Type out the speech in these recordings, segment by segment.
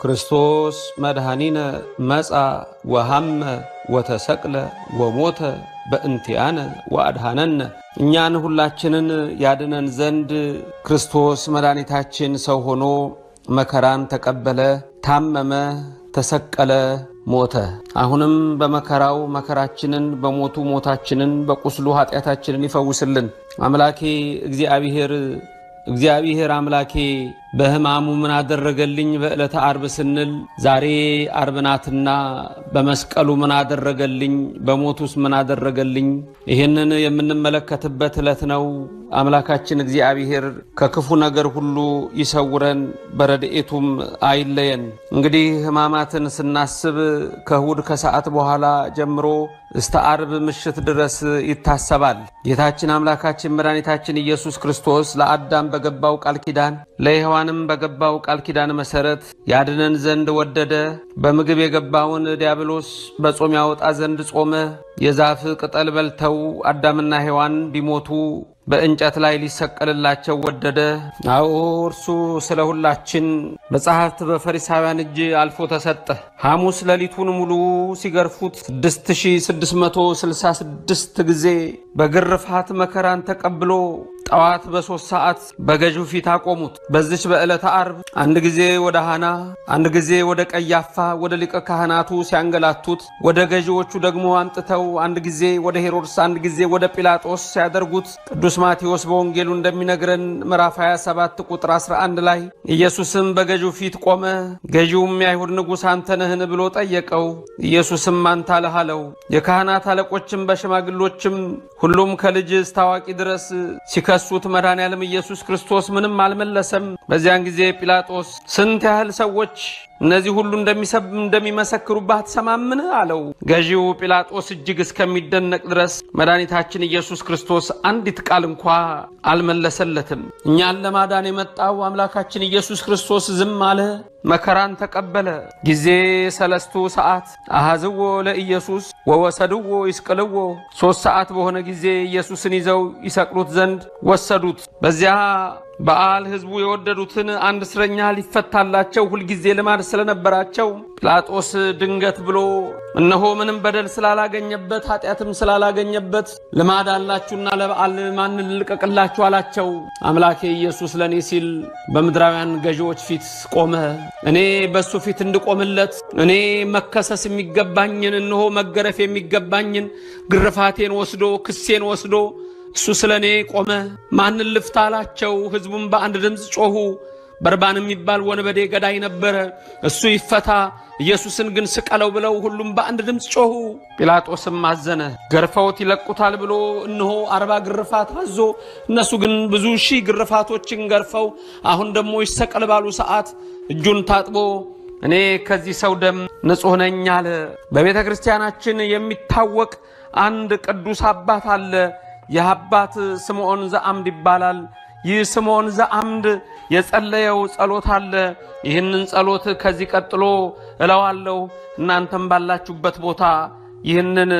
ክርስቶስ መድኃኒነ መጻ ወሐመ ወተሰቅለ ወሞተ በእንቲአነ ወአድኃነነ እኛን ሁላችንን ያድነን ዘንድ ክርስቶስ መድኃኒታችን ሰው ሆኖ መከራን ተቀበለ፣ ታመመ፣ ተሰቀለ፣ ሞተ። አሁንም በመከራው መከራችንን፣ በሞቱ ሞታችንን፣ በቁስሉ ኃጢአታችንን ይፈውስልን። አምላኬ እግዚአብሔር አምላኬ በሕማሙ ምን አደረገልኝ በዕለተ ዓርብ ስንል ዛሬ ዓርብ ናትና በመስቀሉ ምን አደረገልኝ፣ በሞቱስ ምን አደረገልኝ ይሄንን የምንመለከትበት ዕለት ነው። አምላካችን እግዚአብሔር ከክፉ ነገር ሁሉ ይሰውረን፣ በረድኤቱም አይለየን። እንግዲህ ሕማማትን ስናስብ ከእሑድ ከሰዓት በኋላ ጀምሮ እስከ ዓርብ ምሽት ድረስ ይታሰባል። ጌታችን አምላካችን መድኃኒታችን ኢየሱስ ክርስቶስ ለአዳም በገባው ቃል ኪዳን ለሔዋንም በገባው ቃል ኪዳን መሰረት ያድነን ዘንድ ወደደ። በምግብ የገባውን ዲያብሎስ በጾም ያወጣ ዘንድ ጾመ። የዛፍ ቅጠል በልተው አዳምና ሔዋን ቢሞቱ በእንጨት ላይ ሊሰቀልላቸው ወደደ። አዎ እርሱ ስለ ሁላችን በጸሐፍት በፈሪሳውያን እጅ አልፎ ተሰጠ። ሐሙስ ሌሊቱን ሙሉ ሲገርፉት 6666 ጊዜ በግርፋት መከራን ተቀብሎ ጠዋት በ3 ሰዓት በገዢው ፊት አቆሙት። በዚች በዕለተ ዓርብ አንድ ጊዜ ወደ ሐና፣ አንድ ጊዜ ወደ ቀያፋ ወደ ሊቀ ካህናቱ ሲያንገላቱት፣ ወደ ገዢዎቹ ደግሞ አምጥተው አንድ ጊዜ ወደ ሄሮድስ፣ አንድ ጊዜ ወደ ጲላጦስ ሲያደርጉት ቅዱስ ማቴዎስ በወንጌሉ እንደሚነግረን ምዕራፍ 27 ቁጥር 11 ላይ ኢየሱስም በገዢው ፊት ቆመ። ገዢውም የአይሁድ ንጉሥ አንተ ነህን ብሎ ጠየቀው። ኢየሱስም አንተ አልህ አለው። የካህናት አለቆችም በሽማግሎችም ሁሉም ከልጅ እስከ አዋቂ ድረስ ሲከሱት መድኃኔዓለም ኢየሱስ ክርስቶስ ምንም አልመለሰም። በዚያን ጊዜ ጲላጦስ ስንት ያህል ሰዎች እነዚህ ሁሉ እንደሚመሰክሩባት ሰማምን አለው። ገዢው ጲላጦስ እጅግ እስከሚደነቅ ድረስ መድኃኒታችን ኢየሱስ ክርስቶስ አንዲት ቃል እንኳ አልመለሰለትም። እኛን ለማዳን የመጣው አምላካችን ኢየሱስ ክርስቶስ ዝም አለ፣ መከራን ተቀበለ። ጊዜ 3 ሰዓት አሐዝዎ ለኢየሱስ ወወሰድዎ ይስቅልዎ። 3 ሰዓት በሆነ ጊዜ ኢየሱስን ይዘው ይሰቅሉት ዘንድ ወሰዱት። በዚያ በዓል ሕዝቡ የወደዱትን አንድ እስረኛ ሊፈታላቸው ሁልጊዜ ልማድ ስለነበራቸው ጲላጦስ ድንገት ብሎ እነሆ ምንም በደል ስላላገኘበት ኃጢአትም ስላላገኘበት ልማድ አላችሁና ለበዓል ማንን ልቀቅላችሁ አላቸው። አምላኬ ኢየሱስ ለኔ ሲል በምድራውያን ገዢዎች ፊት ቆመ። እኔ በሱ ፊት እንድቆምለት፣ እኔ መከሰስ የሚገባኝን እነሆ መገረፍ የሚገባኝን ግርፋቴን ወስዶ ክሴን ወስዶ እሱ ስለኔ ቆመ። ማንን ልፍታ አላቸው። ሕዝቡም በአንድ ድምፅ ጮሁ። በርባን የሚባል ወንበዴ ገዳይ ነበረ፣ እሱ ይፈታ፣ ኢየሱስን ግን ስቀለው ብለው ሁሉም በአንድ ድምፅ ጮሁ። ጲላጦስም አዘነ። ገርፈውት ይለቁታል ብሎ እነሆ 40 ግርፋት አዞ እነሱ ግን ብዙ ሺህ ግርፋቶችን ገርፈው አሁን ደግሞ ይሰቀል ባሉ ሰዓት እጁን ታጥቦ እኔ ከዚህ ሰው ደም ንጹሕ ነኝ አለ። በቤተ ክርስቲያናችን የሚታወቅ አንድ ቅዱስ አባት አለ። የአባት ስምዖን ዘአምድ ይባላል። ይህ ስምዖን ዘአምድ የጸለየው ጸሎት አለ። ይህንን ጸሎት ከዚህ ቀጥሎ እለዋለሁ። እናንተም ባላችሁበት ቦታ ይህንን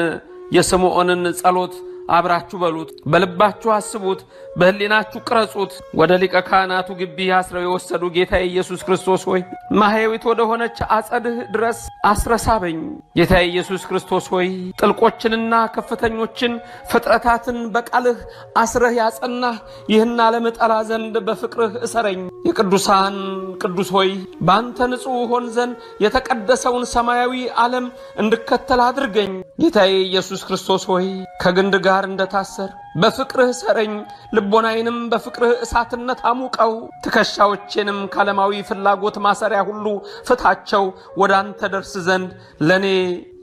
የስምዖንን ጸሎት አብራችሁ በሉት፣ በልባችሁ አስቡት፣ በህሊናችሁ ቅረጹት። ወደ ሊቀ ካህናቱ ግቢ አስረው የወሰዱ ጌታ ኢየሱስ ክርስቶስ ሆይ ማህያዊት ወደ ሆነች አጸድህ ድረስ አስረሳበኝ። ጌታ ኢየሱስ ክርስቶስ ሆይ ጥልቆችንና ከፍተኞችን ፍጥረታትን በቃልህ አስረህ ያጸናህ ይህን ዓለም ጠላ ዘንድ በፍቅርህ እሰረኝ። የቅዱሳን ቅዱስ ሆይ ባንተ ንጹሕ ሆን ዘንድ የተቀደሰውን ሰማያዊ ዓለም እንድከተል አድርገኝ። ጌታ ኢየሱስ ክርስቶስ ሆይ ከግንድ ጋር እንደታሰር በፍቅርህ ሰረኝ። ልቦናዬንም በፍቅርህ እሳትነት አሙቀው። ትከሻዎቼንም ካለማዊ ፍላጎት ማሰሪያ ሁሉ ፍታቸው። ወደ አንተ ደርስ ዘንድ ለኔ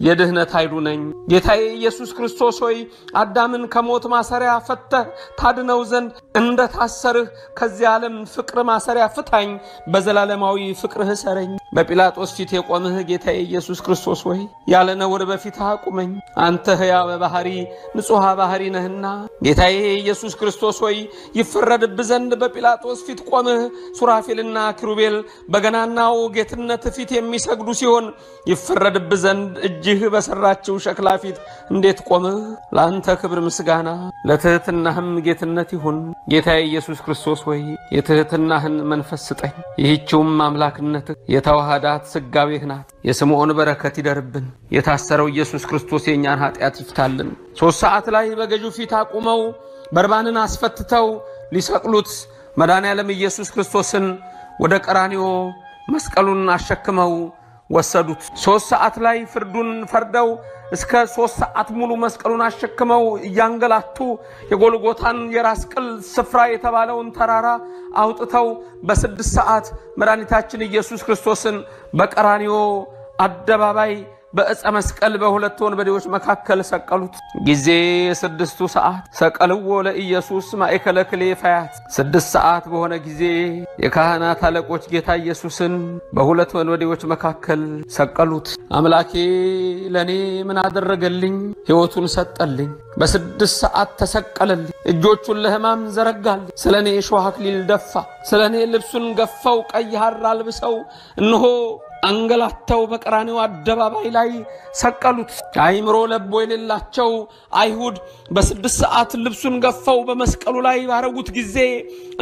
የድህነት ኃይሉ ነኝ። ጌታዬ ኢየሱስ ክርስቶስ ሆይ አዳምን ከሞት ማሰሪያ ፈተህ ታድነው ዘንድ እንደታሰርህ ከዚህ ዓለም ፍቅር ማሰሪያ ፍታኝ። በዘላለማዊ ፍቅርህ ሰረኝ። በጲላጦስ ፊት የቆምህ ጌታዬ ኢየሱስ ክርስቶስ ሆይ ያለ ነውር በፊትህ አቁመኝ። አንተ ሕያው ባህሪ ንጹሕ ባህሪ ነህና ጌታዬ ኢየሱስ ክርስቶስ ሆይ ይፈረድብ ዘንድ በጲላጦስ ፊት ቆምህ። ሱራፌልና ኪሩቤል በገናናው ጌትነት ፊት የሚሰግዱ ሲሆን ይፈረድብ ዘንድ እጅህ በሰራችው ሸክላ ፊት እንዴት ቆምህ? ለአንተ ክብር ምስጋና ለትህትናህም ጌትነት ይሁን። ጌታዬ ኢየሱስ ክርስቶስ ሆይ የትህትናህን መንፈስ ስጠኝ። ይህችውም አምላክነትህ የተዋህዶ የተዋሃዳት ስጋዌህ ናት። የስምዖን በረከት ይደርብን። የታሰረው ኢየሱስ ክርስቶስ የኛን ኃጢአት ይፍታልን። 3 ሰዓት ላይ በገዢው ፊት አቁመው በርባንን አስፈትተው ሊሰቅሉት መድኃኔዓለም ኢየሱስ ክርስቶስን ወደ ቀራንዮ መስቀሉን አሸክመው ወሰዱት። 3 ሰዓት ላይ ፍርዱን ፈርደው እስከ 3 ሰዓት ሙሉ መስቀሉን አሸክመው እያንገላቱ የጎልጎታን የራስ ቅል ስፍራ የተባለውን ተራራ አውጥተው በ6 ሰዓት መድኃኒታችን ኢየሱስ ክርስቶስን በቀራንዮ አደባባይ በዕፀ መስቀል በሁለት ወንበዴዎች መካከል ሰቀሉት። ጊዜ 6 ሰዓት ሰቀልዎ ለኢየሱስ ማእከለ ክሌፋያት። 6 ሰዓት በሆነ ጊዜ የካህናት አለቆች ጌታ ኢየሱስን በሁለት ወንበዴዎች መካከል ሰቀሉት። አምላኬ ለኔ ምን አደረገልኝ? ሕይወቱን ሰጠልኝ። በ6 ሰዓት ተሰቀለልኝ። እጆቹን ለሕማም ዘረጋልኝ። ስለኔ እሾህ አክሊል ደፋ። ስለኔ ልብሱን ገፈው ቀይ ሐር አልብሰው እነሆ አንገላተው በቀራንዮ አደባባይ ላይ ሰቀሉት። አይምሮ ለቦ የሌላቸው አይሁድ በ6 ሰዓት ልብሱን ገፈው በመስቀሉ ላይ ባረጉት ጊዜ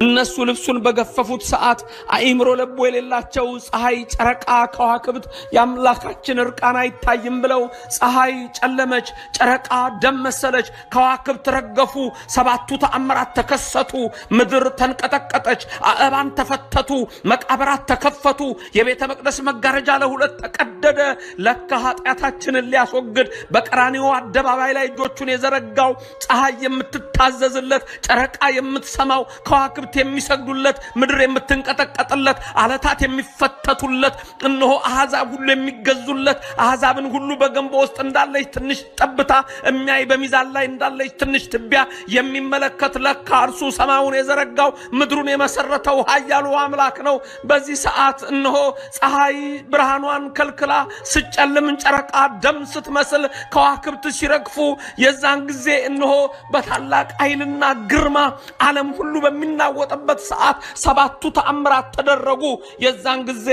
እነሱ ልብሱን በገፈፉት ሰዓት አይምሮ ለቦ የሌላቸው ፀሐይ፣ ጨረቃ፣ ከዋክብት የአምላካችን እርቃን አይታይም ብለው ፀሐይ ጨለመች፣ ጨረቃ ደም መሰለች፣ ከዋክብት ረገፉ፣ 7ቱ ተአምራት ተከሰቱ፣ ምድር ተንቀጠቀጠች፣ አእባን ተፈተቱ፣ መቃብራት ተከፈቱ፣ የቤተ መቅደስ መጋረጃ ለሁለት ተቀደደ። ለካ ኃጢአታችንን ሊያስወግድ በቀራንዮ አደባባይ ላይ እጆቹን የዘረጋው ፀሐይ የምትታዘዝለት፣ ጨረቃ የምትሰማው፣ ከዋክብት የሚሰግዱለት፣ ምድር የምትንቀጠቀጥለት፣ አለታት የሚፈተቱለት፣ እነሆ አሕዛብ ሁሉ የሚገዙለት፣ አሕዛብን ሁሉ በገንቦ ውስጥ እንዳለች ትንሽ ጠብታ የሚያይ፣ በሚዛን ላይ እንዳለች ትንሽ ትቢያ የሚመለከት ለካ እርሱ ሰማዩን የዘረጋው ምድሩን የመሰረተው ኃያሉ አምላክ ነው። በዚህ ሰዓት እነሆ ፀሐይ ብርሃኗን ከልክላ ስጨልም፣ ጨረቃ ደም ስትመስል፣ ከዋክብት ሲረግፉ፣ የዛን ጊዜ እነሆ በታላቅ ኃይልና ግርማ ዓለም ሁሉ በሚናወጥበት ሰዓት 7ቱ ተአምራት ተደረጉ። የዛን ጊዜ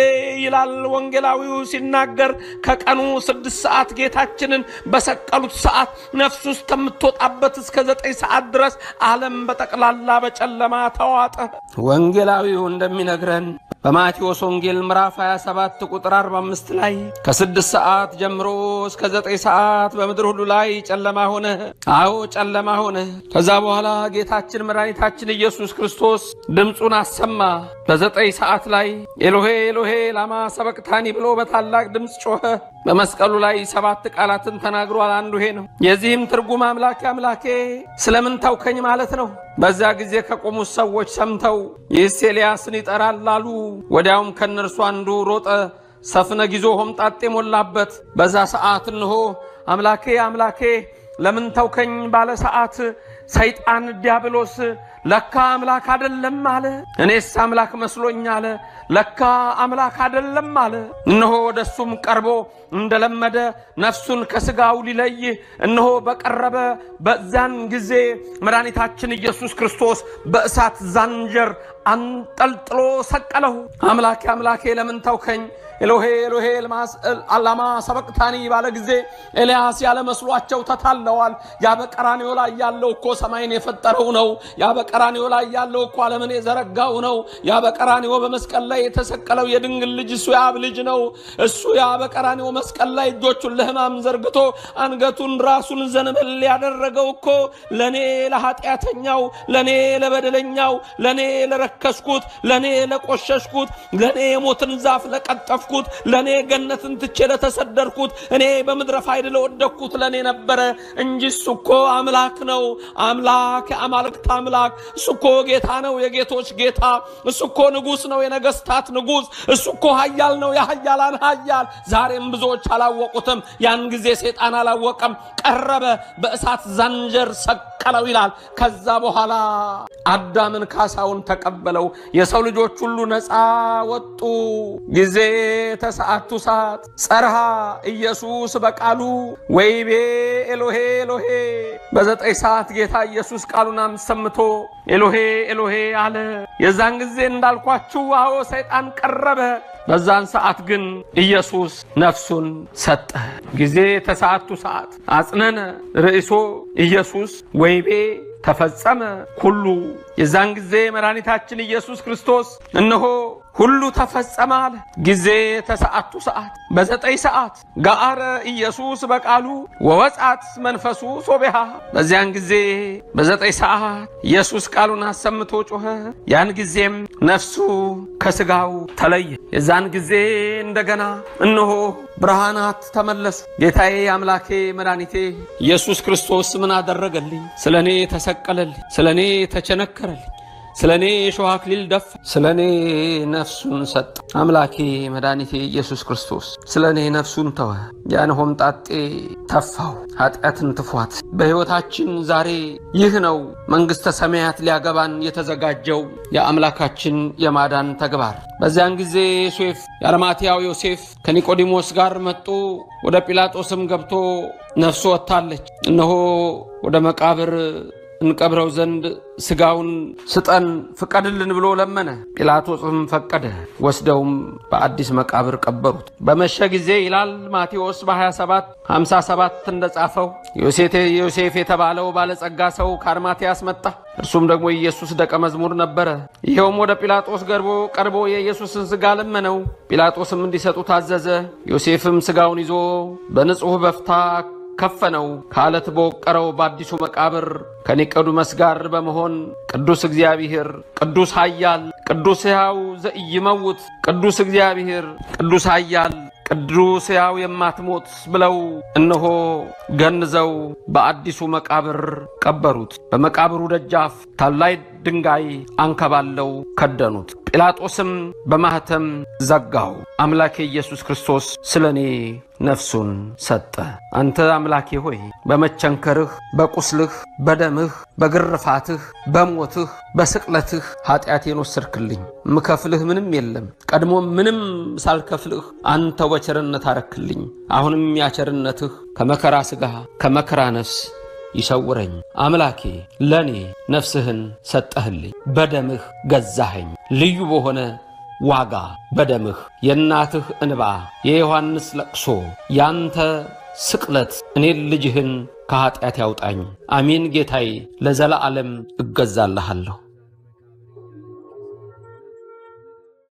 ይላል ወንጌላዊው ሲናገር ከቀኑ 6 ሰዓት ጌታችንን በሰቀሉት ሰዓት ነፍሱ እስከምትወጣበት እስከ 9 ሰዓት ድረስ ዓለም በጠቅላላ በጨለማ ተዋጠ። ወንጌላዊው እንደሚነግረን በማቴዎስ ወንጌል ምዕራፍ 27 ቁጥር 45 ላይ ከ6 ሰዓት ጀምሮ እስከ 9 ሰዓት በምድር ሁሉ ላይ ጨለማ ሆነ። አዎ ጨለማ ሆነ። ከዛ በኋላ ጌታችን መድኃኒታችን ኢየሱስ ክርስቶስ ድምፁን አሰማ። በ9 ሰዓት ላይ ኤሎሄ ኤሎሄ ላማ ሰበቅታኒ ብሎ በታላቅ ድምፅ ጮኸ። በመስቀሉ ላይ 7 ቃላትን ተናግሯል። አንዱ ይሄ ነው። የዚህም ትርጉም አምላኬ አምላኬ ስለምን ተውከኝ ማለት ነው። በዛ ጊዜ ከቆሙት ሰዎች ሰምተው ይህስ ኤልያስን ይጠራል አሉ። ወዲያውም ከነርሱ አንዱ ሮጠ፣ ሰፍነግ ይዞ ሆምጣጤ ሞላበት። በዛ ሰዓት እንሆ አምላኬ አምላኬ ለምን ተውከኝ ባለ ሰዓት ሰይጣን ዲያብሎስ ለካ አምላክ አይደለም አለ። እኔስ አምላክ መስሎኝ አለ። ለካ አምላክ አይደለም አለ። እነሆ ወደሱም ቀርቦ እንደለመደ ነፍሱን ከስጋው ሊለይ እነሆ በቀረበ በዛን ጊዜ መድኃኒታችን ኢየሱስ ክርስቶስ በእሳት ዛንጀር አንጠልጥሎ ሰቀለው። አምላኬ አምላኬ ለምን ተውከኝ ኤሎሄ ኤሎሄ ላማ ሰበቅታኒ ባለ ጊዜ ኤልያስ ያለ መስሏቸው ተታለዋል። ያ በቀራንዮ ላይ ያለው እኮ ሰማይን የፈጠረው ነው። ያ በቀራንዮ ላይ ያለው እኮ ዓለምን የዘረጋው ነው። ያ በቀራንዮ በመስቀል ላይ የተሰቀለው የድንግል ልጅ እሱ የአብ ልጅ ነው። እሱ ያ በቀራንዮ መስቀል ላይ እጆቹን ለሕማም ዘርግቶ አንገቱን ራሱን ዘንበል ያደረገው እኮ ለኔ ለኃጢአተኛው፣ ለኔ ለበደለኛው፣ ለኔ ለረከስኩት፣ ለኔ ለቆሸሽኩት፣ ለኔ የሞትን ዛፍ ለቀጠፍኩት፣ ለኔ ገነትን ትቼ ለተሰደድኩት፣ እኔ በምድረ ፋይድ ለወደኩት ለኔ ነበረ እንጂ እሱ እኮ አምላክ ነው። አምላክ የአማልክት አምላክ እሱ እኮ ጌታ ነው፣ የጌቶች ጌታ እሱ እኮ ንጉስ ነው፣ የነገስታት ንጉስ እሱ እኮ ኃያል ነው፣ የኃያላን ኃያል። ዛሬም ብዙዎች አላወቁትም። ያን ጊዜ ሰይጣን አላወቀም፣ ቀረበ፣ በእሳት ዛንጀር ሰቀለው ይላል። ከዛ በኋላ አዳምን ካሳውን ተቀበለው። የሰው ልጆች ሁሉ ነፃ ወጡ። ጊዜ ተሰዓቱ ሰዓት ጸርሃ ኢየሱስ በቃሉ ወይቤ ኤሎሄ ኤሎሄ። በ9 ሰዓት ጌታ ኢየሱስ ቃሉን አሰምቶ ኤሎሄ ኤሎሄ አለ። የዛን ጊዜ እንዳልኳችሁ አዎ ሰይጣን ቀረበ። በዛን ሰዓት ግን ኢየሱስ ነፍሱን ሰጠ። ጊዜ ተሰዓቱ ሰዓት አጽነነ ርእሶ ኢየሱስ ወይቤ ተፈጸመ ሁሉ። የዛን ጊዜ መድኃኒታችን ኢየሱስ ክርስቶስ እነሆ ሁሉ ተፈጸመ አለ። ጊዜ ተሰዓቱ ሰዓት በ9 ሰዓት ጋአረ ኢየሱስ በቃሉ ወወጻት መንፈሱ ሶቤሃ። በዚያን ጊዜ በ9 ሰዓት ኢየሱስ ቃሉን አሰምቶ ጮኸ። ያን ጊዜም ነፍሱ ከስጋው ተለየ። የዛን ጊዜ እንደገና እነሆ ብርሃናት ተመለሱ። ጌታዬ አምላኬ መድኃኒቴ ኢየሱስ ክርስቶስ ምን አደረገልኝ? ስለኔ ተሰቀለልኝ፣ ስለኔ ተቸነከረልኝ፣ ስለኔ የሾህ አክሊል ደፋ፣ ስለኔ ነፍሱን ሰጠ። አምላኬ መድኃኒቴ ኢየሱስ ክርስቶስ ስለኔ ነፍሱን ተወ። ያን ሆምጣጤ ተፋው፣ ኃጢአትን ትፏት። በሕይወታችን ዛሬ ይህ ነው መንግሥተ ሰማያት ሊያገባን የተዘጋጀው የአምላካችን የማዳን ተግባር። በዚያን ጊዜ የአርማትያው ዮሴፍ ከኒቆዲሞስ ጋር መጡ። ወደ ጲላጦስም ገብቶ ነፍሱ ወጥታለች፣ እነሆ ወደ መቃብር እንቀብረው ዘንድ ስጋውን ስጠን ፍቀድልን ብሎ ለመነ። ጲላጦስም ፈቀደ። ወስደውም በአዲስ መቃብር ቀበሩት። በመሸ ጊዜ ይላል ማቴዎስ በ27:57 እንደጻፈው ዮሴፍ የተባለው ባለጸጋ ሰው ከአርማትያስ መጣ። እርሱም ደግሞ ኢየሱስ ደቀ መዝሙር ነበረ። ይኸውም ወደ ጲላጦስ ቀርቦ የኢየሱስን ስጋ ለመነው። ጲላጦስም እንዲሰጡት አዘዘ። ዮሴፍም ስጋውን ይዞ በንጹሕ በፍታ ከፈነው። ከአለት በወቀረው በአዲሱ መቃብር ከኒቆዲሞስ ጋር በመሆን ቅዱስ እግዚአብሔር፣ ቅዱስ ኃያል፣ ቅዱስ ሕያው ዘኢይመውት፣ ቅዱስ እግዚአብሔር፣ ቅዱስ ኃያል፣ ቅዱስ ሕያው የማትሞት ብለው እነሆ ገንዘው በአዲሱ መቃብር ቀበሩት። በመቃብሩ ደጃፍ ታላይ ድንጋይ አንከባለው ከደኑት። ጲላጦስም በማህተም ዘጋው። አምላኬ ኢየሱስ ክርስቶስ ስለኔ ነፍሱን ሰጠ። አንተ አምላኬ ሆይ በመቸንከርህ፣ በቁስልህ፣ በደምህ፣ በግርፋትህ፣ በሞትህ፣ በስቅለትህ ኃጢአቴን ወሰድክልኝ። ምከፍልህ ምንም የለም። ቀድሞ ምንም ሳልከፍልህ አንተ በቸርነት አረክልኝ። አሁንም ያቸርነትህ ከመከራ ሥጋ ከመከራ ነፍስ ይሰውረኝ። አምላኬ ለኔ ነፍስህን ሰጠህልኝ፣ በደምህ ገዛኸኝ። ልዩ በሆነ ዋጋ በደምህ የእናትህ እንባ፣ የዮሐንስ ለቅሶ፣ ያንተ ስቅለት እኔን ልጅህን ከኃጢአት ያውጣኝ። አሜን ጌታዬ፣ ለዘላለም እገዛልሃለሁ።